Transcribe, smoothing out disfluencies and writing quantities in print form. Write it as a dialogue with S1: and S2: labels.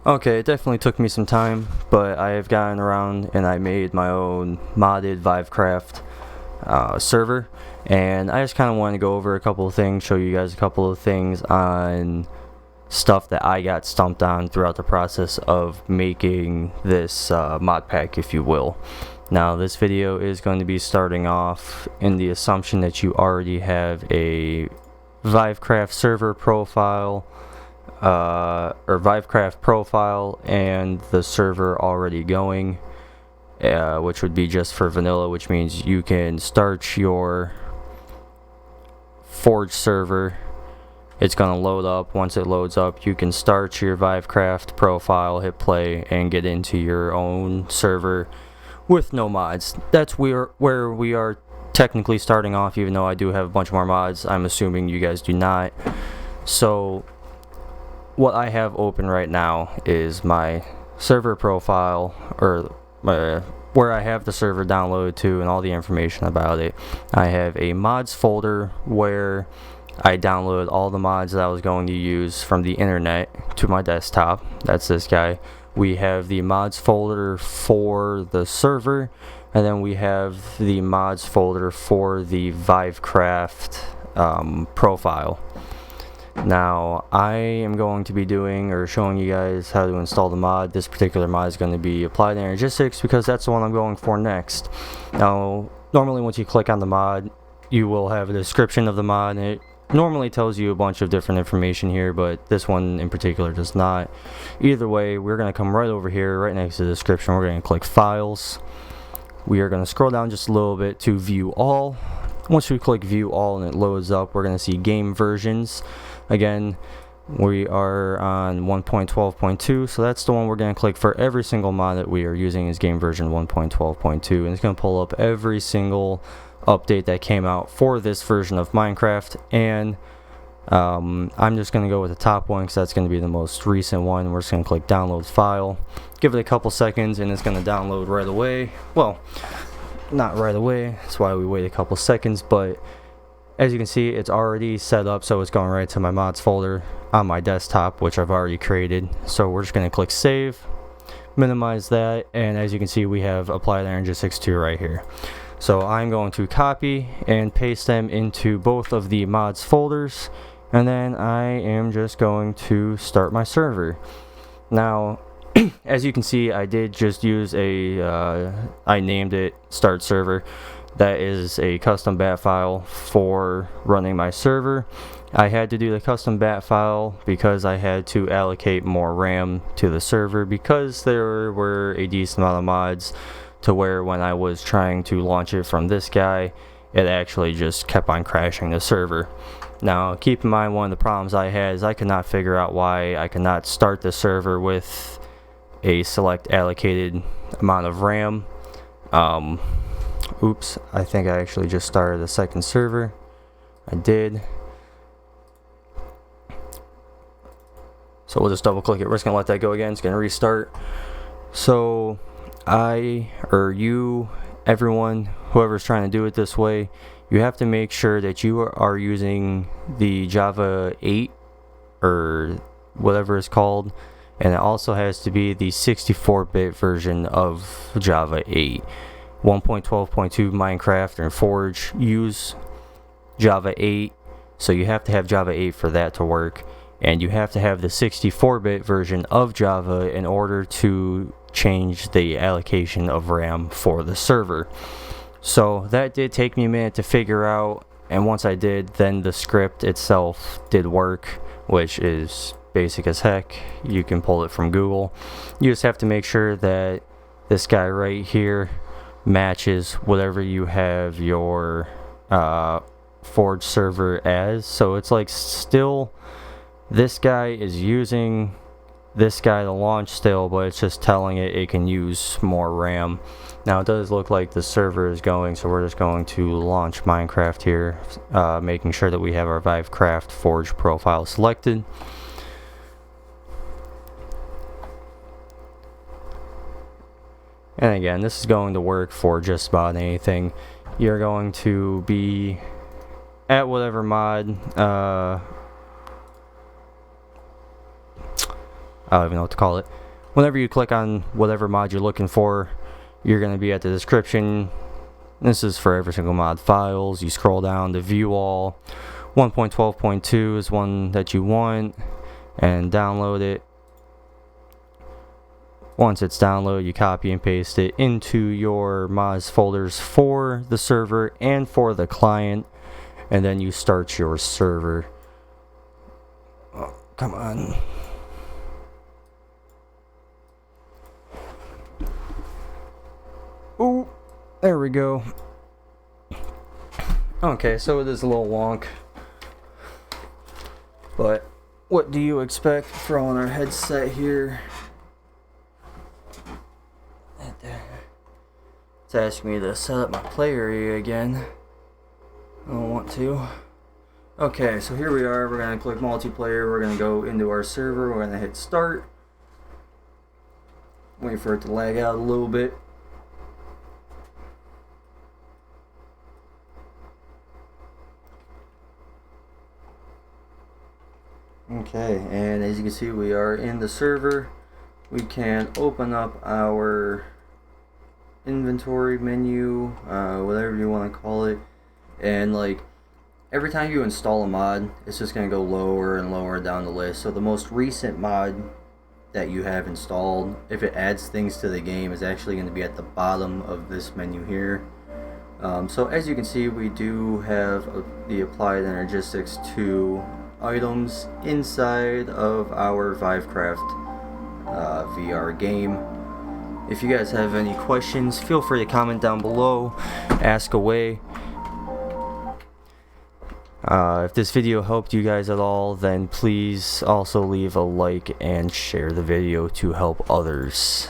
S1: Okay, it definitely took me some time, but I have gotten around and I made my own modded Vivecraft server, and I just kind of wanted to go over a couple of things, show you guys a couple of things on stuff that I got stumped on throughout the process of making this mod pack, if you will. Now, this video is going to be starting off in the assumption that you already have a Vivecraft server profile, or Vivecraft profile, and the server already going, which would be just for vanilla, which means you can start your Forge server. It's going to load up. Once it loads up, you can start your Vivecraft profile, hit play, and get into your own server with no mods. That's where we are technically starting off, even though I do have a bunch more mods. I'm assuming you guys do not. So what I have open right now is my server profile, or where I have the server downloaded to and all the information about it. I have a mods folder where I downloaded all the mods that I was going to use from the internet to my desktop. That's this guy. We have the mods folder for the server, and then we have the mods folder for the Vivecraft profile. Now, I am going to be doing or showing you guys how to install the mod. This particular mod is going to be Applied Energistics because that's the one I'm going for next. Now, normally once you click on the mod, you will have a description of the mod, and it normally tells you a bunch of different information here, but this one in particular does not. Either way, we're going to come right over here, right next to the description. We're going to click Files. We are going to scroll down just a little bit to View All. Once we click View All and it loads up, we're going to see Game Versions. Again, we are on 1.12.2, so that's the one we're going to click for every single mod that we are using is game version 1.12.2, and it's going to pull up every single update that came out for this version of Minecraft. And I'm just going to go with the top one because that's going to be the most recent one. We're just going to click Download File, give it a couple seconds, and it's going to download right away. Well, not right away, that's why we wait a couple seconds, but as you can see, it's already set up, so it's going right to my mods folder on my desktop, which I've already created. So we're just going to click Save, minimize that, and as you can see, we have Applied Energistics 2 right here. So I'm going to copy and paste them into both of the mods folders, and then I am just going to start my server. Now, as you can see, I did just use I named it Start Server. That is a custom bat file for running my server. I had to do the custom bat file because I had to allocate more RAM to the server because there were a decent amount of mods to where when I was trying to launch it from this guy, it actually just kept on crashing the server. Now, keep in mind, one of the problems I had is I could not figure out why I could not start the server with a select allocated amount of RAM. Oops, I think I actually just started a second server. I did. So we'll just double click it. We're just going to let that go again. It's going to restart. So you, everyone, whoever's trying to do it this way, you have to make sure that you are using the Java 8 or whatever it's called. And it also has to be the 64-bit version of Java 8. 1.12.2 Minecraft and Forge use Java 8, so you have to have Java 8 for that to work, and you have to have the 64-bit version of Java in order to change the allocation of RAM for the server. So that did take me a minute to figure out, and once I did, then the script itself did work, which is basic as heck. You can pull it from Google. You just have to make sure that this guy right here matches whatever you have your Forge server as. So it's like still this guy is using this guy to launch still, but it's just telling it can use more RAM. Now it does look like the server is going, so we're just going to launch Minecraft here, making sure that we have our Vivecraft Forge profile selected. And again, this is going to work for just about anything. You're going to be at whatever mod. I don't even know what to call it. Whenever you click on whatever mod you're looking for, you're going to be at the description. This is for every single mod files. You scroll down to view all. 1.12.2 is one that you want, and download it. Once it's downloaded, you copy and paste it into your mods folders for the server and for the client, and then you start your server. Oh, come on. Oh, there we go. Okay, so it is a little wonk, but what do you expect throwing our headset here? It's asking me to set up my play area again. I don't want to. Okay, so here we are. We're going to click multiplayer. We're going to go into our server. We're going to hit start. Wait for it to lag out a little bit. Okay, and as you can see, we are in the server. We can open up our inventory menu, whatever you want to call it, and like every time you install a mod, it's just going to go lower and lower down the list. So the most recent mod that you have installed, if it adds things to the game, is actually going to be at the bottom of this menu here. So as you can see, we do have the applied energistics to items inside of our Vivecraft VR game. If you guys have any questions, feel free to comment down below, ask away. If this video helped you guys at all, then please also leave a like and share the video to help others.